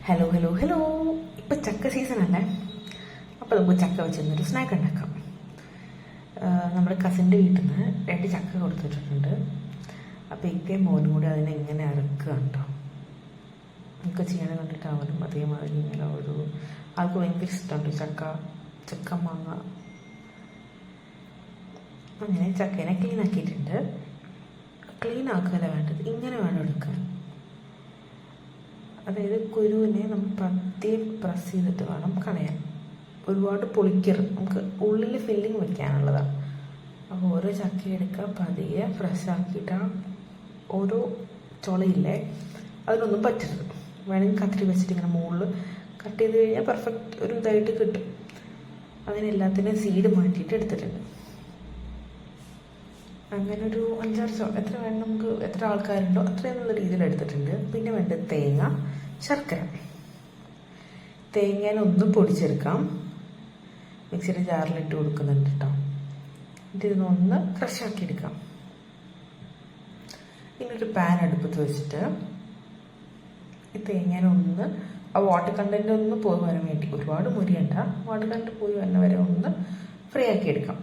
Hello hello hello. ഇപ്പം ചക്ക season അല്ലേ, അപ്പോൾ നമുക്ക് ചക്ക വെച്ചിരുന്നൊരു സ്നാക്ക് ഉണ്ടാക്കാം. നമ്മുടെ കസിൻ്റെ വീട്ടിൽ നിന്ന് 2 ചക്ക കൊടുത്തിട്ടുണ്ട്. അപ്പോൾ ഇക്കയും മോനും കൂടി അതിനെ എങ്ങനെ അറക്കുക കേട്ടോ. നമുക്ക് ചെയ്യണ കണ്ടിട്ടാവലും അതേമാതിരി ഇങ്ങനെ ഒരു ആൾക്ക് ഭയങ്കര ഇഷ്ടമുണ്ട് ചക്ക മാങ്ങ. അങ്ങനെ ചക്കേനെ ക്ലീൻ ആക്കിയിട്ടുണ്ട്. ക്ലീൻ ആക്കുകയല്ല വേണ്ടത്, ഇങ്ങനെ വേണം എടുക്കാൻ. അതായത് കുരുവിനെ നമ്മൾ പതിയെ പ്രസ് ചെയ്തിട്ട് വേണം കളയാൻ. ഒരുപാട് പൊളിക്കരുത്, നമുക്ക് ഉള്ളിൽ ഫില്ലിങ് വെക്കാനുള്ളതാണ്. അപ്പോൾ ഓരോ ചക്ക എടുക്കുക, പതിയെ ഫ്രഷ് ആക്കിയിട്ട് ഓരോ ചുളയില്ലേ അതിനൊന്നും പറ്റരുത്. വേണമെങ്കിൽ കത്തിരി വെച്ചിട്ട് ഇങ്ങനെ മുകളിൽ കട്ട് ചെയ്ത് കഴിഞ്ഞാൽ പെർഫെക്റ്റ് ഒരു ഇതായിട്ട് കിട്ടും. അങ്ങനെ എല്ലാത്തിനും സീഡ് മാറ്റിയിട്ട് എടുത്തിട്ടുണ്ട്. അങ്ങനെ ഒരു 5-6 എത്ര വേണം, നമുക്ക് എത്ര ആൾക്കാരുണ്ടോ അത്രയെന്നുള്ള രീതിയിൽ എടുത്തിട്ടുണ്ട്. പിന്നെ വേണ്ടത് തേങ്ങ, ശർക്കര. തേങ്ങേനെ ഒന്ന് പൊടിച്ചെടുക്കാം. മിക്സിയുടെ ജാറിലിട്ട് കൊടുക്കുന്നുണ്ട് കേട്ടോ. എന്നിട്ട് ഇതിനൊന്ന് ക്രഷാക്കി എടുക്കാം. ഇനിയൊരു പാൻ അടുപ്പത്ത് വെച്ചിട്ട് ഈ തേങ്ങേനെ ഒന്ന് ആ വാട്ടർ കണ്ടന്റ് ഒന്ന് പോയി വരാൻ വേണ്ടി, ഒരുപാട് മുരിയണ്ട, വാട്ടർ കണ്ടന്റ് പോയി വരുന്ന വരെ ഒന്ന് ഫ്രൈ ആക്കി എടുക്കാം.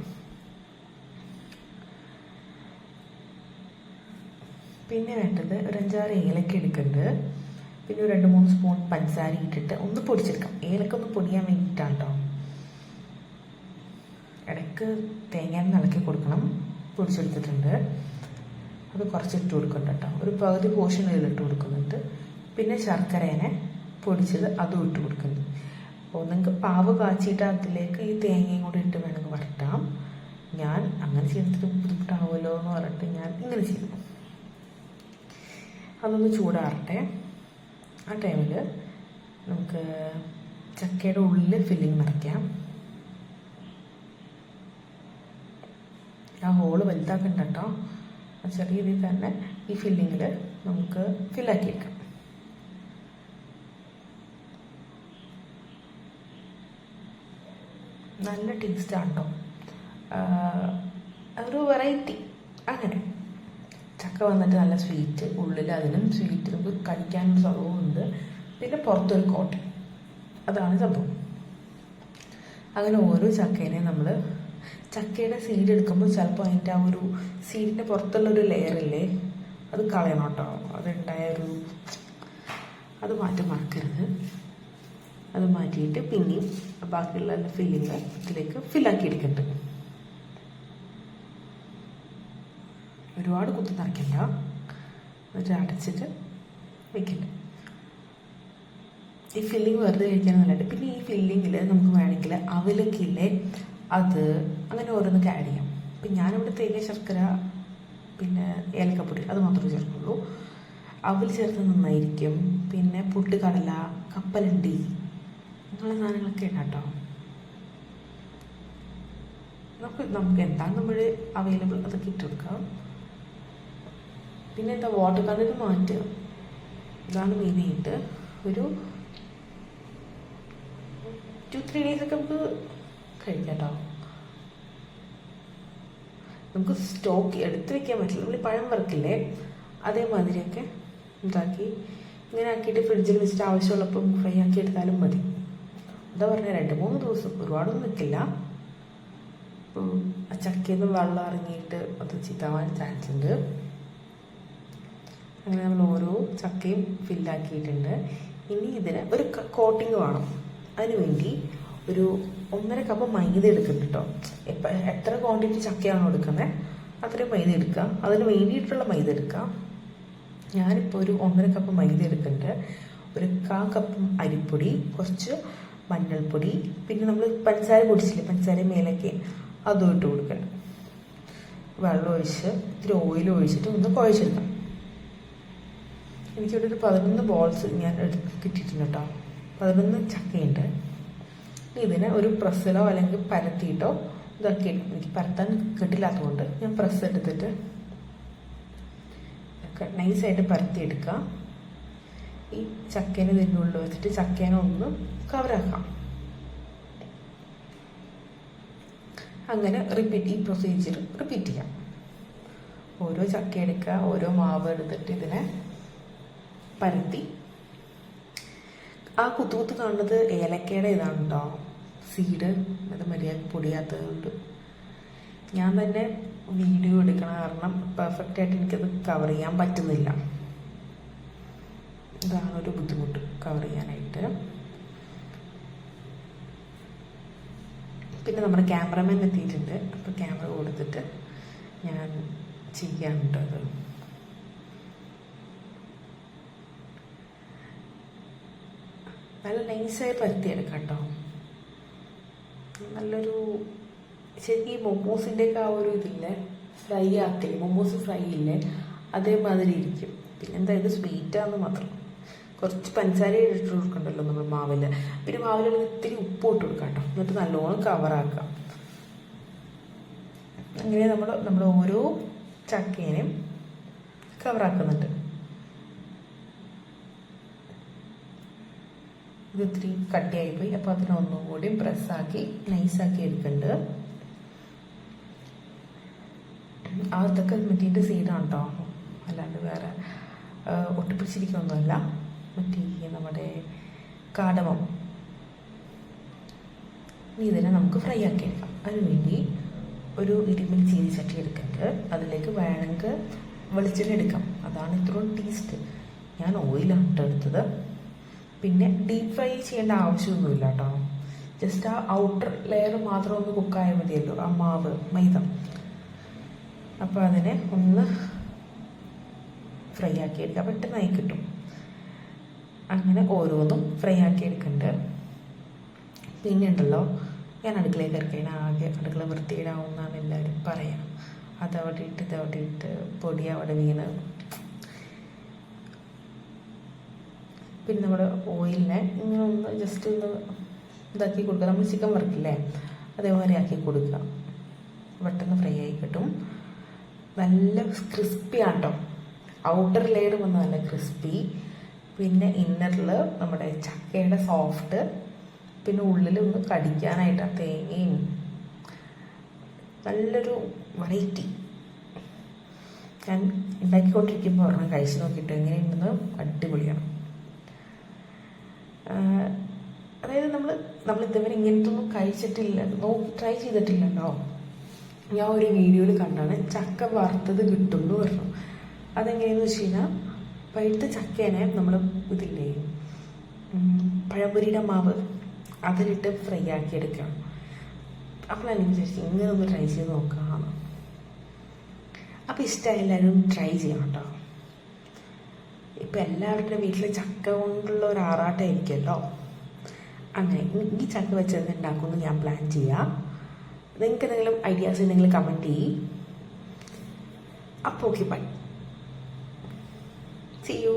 പിന്നെ വേണ്ടത് ഒരു 5-6 ഏലക്ക എടുക്കുന്നുണ്ട്. പിന്നെ ഒരു 2-3 സ്പൂൺ പഞ്ചസാര ഇട്ടിട്ട് ഒന്ന് പൊടിച്ചെടുക്കാം. ഏലക്ക ഒന്ന് പൊടിയാൻ വേണ്ടിയിട്ടാണ് കേട്ടോ. ഇടയ്ക്ക് തേങ്ങ ഇളക്കി കൊടുക്കണം. പൊടിച്ചെടുത്തിട്ടുണ്ട്. അത് കുറച്ചിട്ട് കൊടുക്കുന്നുണ്ട് കേട്ടോ. ഒരു പകുതി പോർഷൻ ഇതിലിട്ട് കൊടുക്കുന്നുണ്ട്. പിന്നെ ശർക്കരേനെ പൊടിച്ചത് അതും ഇട്ട് കൊടുക്കുന്നുണ്ട്. അപ്പോൾ നിങ്ങൾക്ക് പാവ് കാച്ചിയിട്ട് അതിലേക്ക് ഈ തേങ്ങയും കൂടി ഇട്ട് വേണമെങ്കിൽ വരട്ടാം. ഞാൻ അങ്ങനെ ചെയ്തിട്ട് ബുദ്ധിമുട്ടാവുമല്ലോ എന്ന് പറഞ്ഞിട്ട് ഞാൻ ഇങ്ങനെ ചെയ്തു. അതൊന്ന് ചൂടാറട്ടെ. ആ ടൈമിൽ നമുക്ക് ചക്കയുടെ ഉള്ളിൽ ഫില്ലിങ് നിറയ്ക്കാം. ആ ഹോള് വലുതാക്കണ്ട കേട്ടോ. ചെറിയ രീതിയിൽ തന്നെ ഈ ഫില്ലിങ്ങിൽ നമുക്ക് ഫില്ലാക്കിയെടുക്കാം. നല്ല ടേസ്റ്റാണ് കേട്ടോ. ഒരു വെറൈറ്റി. അങ്ങനെ ചക്ക വന്നിട്ട് നല്ല സ്വീറ്റ്, ഉള്ളിൽ അതിനും സ്വീറ്റ്, നമുക്ക് കഴിക്കാനൊരു സംഭവമുണ്ട്. പിന്നെ പുറത്തൊരു കോട്ട, അതാണ് സംഭവം. അങ്ങനെ ഓരോ ചക്കേനെ നമ്മൾ ചക്കയുടെ സീഡ് എടുക്കുമ്പോൾ ചിലപ്പോൾ അതിൻ്റെ ആ ഒരു സീഡിൻ്റെ പുറത്തുള്ളൊരു ലെയറില്ലേ അത് കളയണം കേട്ടോ. അതുണ്ടായൊരു അത് മാറ്റി മറക്കരുത്. അത് മാറ്റിയിട്ട് പിന്നെയും ബാക്കിയുള്ള ഫില്ലിങ് ഇതിലേക്ക് ഫില്ലാക്കി എടുക്കുന്നുണ്ട്. ഒരുപാട് കുത്തി നിറയ്ക്കണ്ട, എന്നിട്ട് അടച്ചിട്ട് വെക്കണ്ട. ഈ ഫില്ലിങ് വെറുതെ കഴിക്കാൻ നല്ലതായിട്ട്. പിന്നെ ഈ ഫില്ലിങ്ങിൽ നമുക്ക് വേണമെങ്കിൽ അവലക്കില്ലേ അത് അങ്ങനെ ഓരോന്നൊക്കെ ആഡ് ചെയ്യാം. ഇപ്പം ഞാനിവിടെ തേങ്ങ, ശർക്കര, പിന്നെ ഏലക്കപ്പൊടി അത് മാത്രമേ ചേർക്കുള്ളൂ. അവൽ ചേർത്ത് നന്നായിരിക്കും. പിന്നെ പുട്ടുകടല, കപ്പലണ്ടി അങ്ങനെയുള്ള സാധനങ്ങളൊക്കെ ഉണ്ട് കേട്ടോ. നമുക്ക് എന്താണ് നമ്മൾ അവൈലബിൾ അതൊക്കെ ഇട്ട് കൊടുക്കാം. പിന്നെ എന്താ, വാട്ടർ കണ്ടന്റ് മാറ്റുക, ഇതാണ് മെയിനായിട്ട്. ഒരു 2-3 ഡേയ്സൊക്കെ നമുക്ക് കഴിക്കാം കേട്ടോ. നമുക്ക് സ്റ്റോക്ക് എടുത്ത് വെക്കാൻ പറ്റില്ല. നമ്മൾ പഴം വറക്കില്ലേ അതേമാതിരിയൊക്കെ ഇതാക്കി ഇങ്ങനെ ആക്കിയിട്ട് ഫ്രിഡ്ജിൽ വെച്ചിട്ട് ആവശ്യമുള്ളപ്പം ഫ്രൈ ആക്കി എടുത്താലും മതി. എന്താ പറഞ്ഞാൽ 2-3 ദിവസം ഒരുപാടൊന്നും നിൽക്കില്ല. ആ ചക്കയിൽ നിന്ന് വെള്ളം ഇറങ്ങിയിട്ട് അത് ചീത്താവാൻ ചാൻസ് ഉണ്ട്. അങ്ങനെ നമ്മൾ ഓരോ ചക്കയും ഫില്ലാക്കിയിട്ടുണ്ട്. ഇനി ഇതിന് ഒരു കോട്ടിങ് വേണം. അതിനുവേണ്ടി ഒരു 1.5 കപ്പ് മൈദ എടുക്കുന്നുണ്ട് കേട്ടോ. എത്ര ക്വാണ്ടിറ്റി ചക്കയാണോ എടുക്കുന്നത് അത്രയും മൈദ എടുക്കുക. അതിന് വേണ്ടിയിട്ടുള്ള മൈദ എടുക്കുക. ഞാനിപ്പോൾ ഒരു 1.5 കപ്പ് മൈദ എടുക്കുന്നുണ്ട്. ഒരു 1/4 കപ്പ് അരിപ്പൊടി, കുറച്ച് മഞ്ഞൾപ്പൊടി, പിന്നെ നമ്മൾ പഞ്ചസാര പൊടിച്ചില്ലേ, പഞ്ചസാര മേലേക്ക് അതും ഇട്ട് കൊടുക്കണം. വെള്ളം ഒഴിച്ച് ഇത്തിരി ഓയിൽ ഒഴിച്ചിട്ട് ഒന്ന് കുഴച്ചെടുക്കണം. എനിക്കിവിടെ ഒരു 11 ബോൾസ് ഞാൻ കിട്ടിയിട്ടുണ്ട് കേട്ടോ. 11 ചക്കയുണ്ട്. ഇതിനെ ഒരു പ്രസ്സിലോ അല്ലെങ്കിൽ പരത്തിയിട്ടോ ഇതൊക്കെ എനിക്ക് പരത്താൻ കിട്ടില്ലാത്തതുകൊണ്ട് ഞാൻ പ്രസ് എടുത്തിട്ട് നൈസായിട്ട് പരത്തിയെടുക്കുക. ഈ ചക്കേനെ ഇതിൻ്റെ ഉള്ളിൽ വെച്ചിട്ട് ചക്കേനെ ഒന്ന് കവറാക്കാം. അങ്ങനെ ഈ പ്രൊസീജിയർ റിപ്പീറ്റ് ചെയ്യാം. ഓരോ ചക്ക എടുക്കുക, ഓരോ മാവ് എടുത്തിട്ട് ഇതിനെ പരത്തി ആ കുത്തു കുത്ത് കാണുന്നത് ഏലക്കയുടെ ഇതാണ് കേട്ടോ, സീഡ്. അത് മര്യാദ പൊടിയാത്തത് കൊണ്ട് ഞാൻ തന്നെ വീഡിയോ എടുക്കണ കാരണം പെർഫെക്റ്റ് ആയിട്ട് എനിക്കത് കവർ ചെയ്യാൻ പറ്റുന്നില്ല. ഇതാണ് ഒരു ബുദ്ധിമുട്ട് കവർ ചെയ്യാനായിട്ട്. പിന്നെ നമ്മുടെ ക്യാമറമാൻ എത്തിയിട്ടുണ്ട്. അപ്പോൾ ക്യാമറ കൊടുത്തിട്ട് ഞാൻ ചെയ്യാനുണ്ട്. അത് നല്ല നൈസായി പരത്തിയെടുക്കാം കേട്ടോ. നല്ലൊരു ശരിക്കും മൊമോസിൻ്റെയൊക്കെ ആ ഒരു ഇതില്ലേ, ഫ്രൈ ആക്കില്ലേ, മൊമോസ് ഫ്രൈ ഇല്ലേ, അതേമാതിരി ഇരിക്കും. പിന്നെന്താ ഇത് സ്വീറ്റാന്ന് മാത്രം. കുറച്ച് പഞ്ചസാര ഇട്ട് കൊടുക്കണ്ടല്ലോ നമ്മൾ മാവിൽ. പിന്നെ മാവിൽ ഇത്തിരി ഉപ്പ് ഇട്ട് കൊടുക്കാം കേട്ടോ. എന്നിട്ട് നല്ലോണം കവറാക്കാം. അങ്ങനെ നമ്മൾ ഓരോ ചക്കേനെയും കവറാക്കുന്നുണ്ട്. ഇത് ഇത്തിരി കട്ടിയായിപ്പോയി. അപ്പോൾ അതിനെ ഒന്നുകൂടി പ്രസ്സാക്കി നൈസാക്കി എടുക്കുന്നുണ്ട്. അതൊക്കെ മറ്റേ സീഡാണ് കേട്ടോ, അല്ലാണ്ട് വേറെ ഒട്ടിപ്പിടിച്ചിരിക്കുന്നൊന്നുമല്ല. മറ്റേ നമ്മുടെ കാടമം. ഇതിനെ നമുക്ക് ഫ്രൈ ആക്കി എടുക്കാം. അതിനുവേണ്ടി ഒരു ഇരുമ്പിൽ ചീനിച്ചട്ടി എടുക്കുന്നുണ്ട്. അതിലേക്ക് വേണമെങ്കിൽ വെളിച്ചെണ്ണ എടുക്കാം. അതാണ് ഇത്രയും ടേസ്റ്റ്. ഞാൻ ഓയിലാണ് കേട്ടോ എടുത്തത്. പിന്നെ ഡീപ്പ് ഫ്രൈ ചെയ്യേണ്ട ആവശ്യമൊന്നുമില്ല കേട്ടോ. ജസ്റ്റ് ആ ഔട്ടർ ലെയർ മാത്രം ഒന്ന് കുക്കായാൽ മതിയല്ലോ, ആ മാവ് മൈദ. അപ്പോൾ അതിനെ ഒന്ന് ഫ്രൈ ആക്കി എടുക്കാം, പെട്ടെന്നായി കിട്ടും. അങ്ങനെ ഓരോന്നും ഫ്രൈ ആക്കി എടുക്കുന്നുണ്ട്. പിന്നെ ഉണ്ടല്ലോ, ഞാൻ അടുക്കളയിൽ കയറി ആകെ അടുക്കള വൃത്തിയിടാവുന്നതാണ് എല്ലാവരും പറയാം. അതവിടെ ഇട്ട് ഇതവിടെ ഇട്ട് പൊടി അവിടെ വീണ്. പിന്നെ നമ്മുടെ ഓയിലിനെ ഇങ്ങനെ ഒന്ന് ജസ്റ്റ് ഒന്ന് ഇതാക്കി കൊടുക്കുക. നമ്മൾ ചിക്കൻ വറുക്കില്ലേ, അതേപോലെ ആക്കി കൊടുക്കുക. പെട്ടെന്ന് ഫ്രൈ ആയി കിട്ടും. നല്ല ക്രിസ്പിയാണ് കേട്ടോ. ഔട്ടർ ലെയർ വന്ന് നല്ല ക്രിസ്പി. പിന്നെ ഇന്നറിൽ നമ്മുടെ ചക്കയുടെ സോഫ്റ്റ്. പിന്നെ ഉള്ളിൽ ഒന്ന് കടിക്കാനായിട്ട് ആ തേങ്ങയും. നല്ലൊരു വെറൈറ്റി. ഞാൻ ഉണ്ടാക്കിക്കൊണ്ടിരിക്കുമ്പോൾ ഒരെണ്ണം കഴിച്ച് നോക്കിയിട്ട് എങ്ങനെയുണ്ടെന്ന് അടിപൊളിയാണ്. അതായത് നമ്മൾ ഇതുവരെ ഇങ്ങനത്തെ ഒന്നും കഴിച്ചിട്ടില്ല, ട്രൈ ചെയ്തിട്ടില്ലല്ലോ. ഞാൻ ഒരു വീഡിയോയിൽ കണ്ടാണ് ചക്ക വറുത്തത് കിട്ടുമെന്ന് പറഞ്ഞു. അതെങ്ങനെയാണെന്ന് വെച്ച് കഴിഞ്ഞാൽ പഴുത്ത ചക്കേനെ നമ്മൾ ഇതില്ലേ പഴംപൊരിയുടെ മാവ് അതിലിട്ട് ഫ്രൈ ആക്കി എടുക്കാം. അപ്പോൾ ഞാൻ വിചാരിച്ചു ഇങ്ങനെ ഒന്ന് ട്രൈ ചെയ്ത് നോക്കാം. അപ്പോൾ ഇഷ്ടമായി എല്ലാവരും ട്രൈ ചെയ്യണം കേട്ടോ. ഇപ്പം എല്ലാവരുടെ വീട്ടിൽ ചക്ക കൊണ്ടുള്ള ഒരു ആറാട്ടമായിരിക്കുമല്ലോ. അങ്ങനെ ഈ ചക്ക വെച്ചത് ഉണ്ടാക്കുമെന്ന് ഞാൻ പ്ലാൻ ചെയ്യാം. നിങ്ങൾക്ക് എന്തെങ്കിലും ഐഡിയാസ് ഉണ്ടെങ്കിൽ കമൻറ്റ് ചെയ്യും. അപ്പോൾ ഓക്കെ, ബൈ, സീ യു.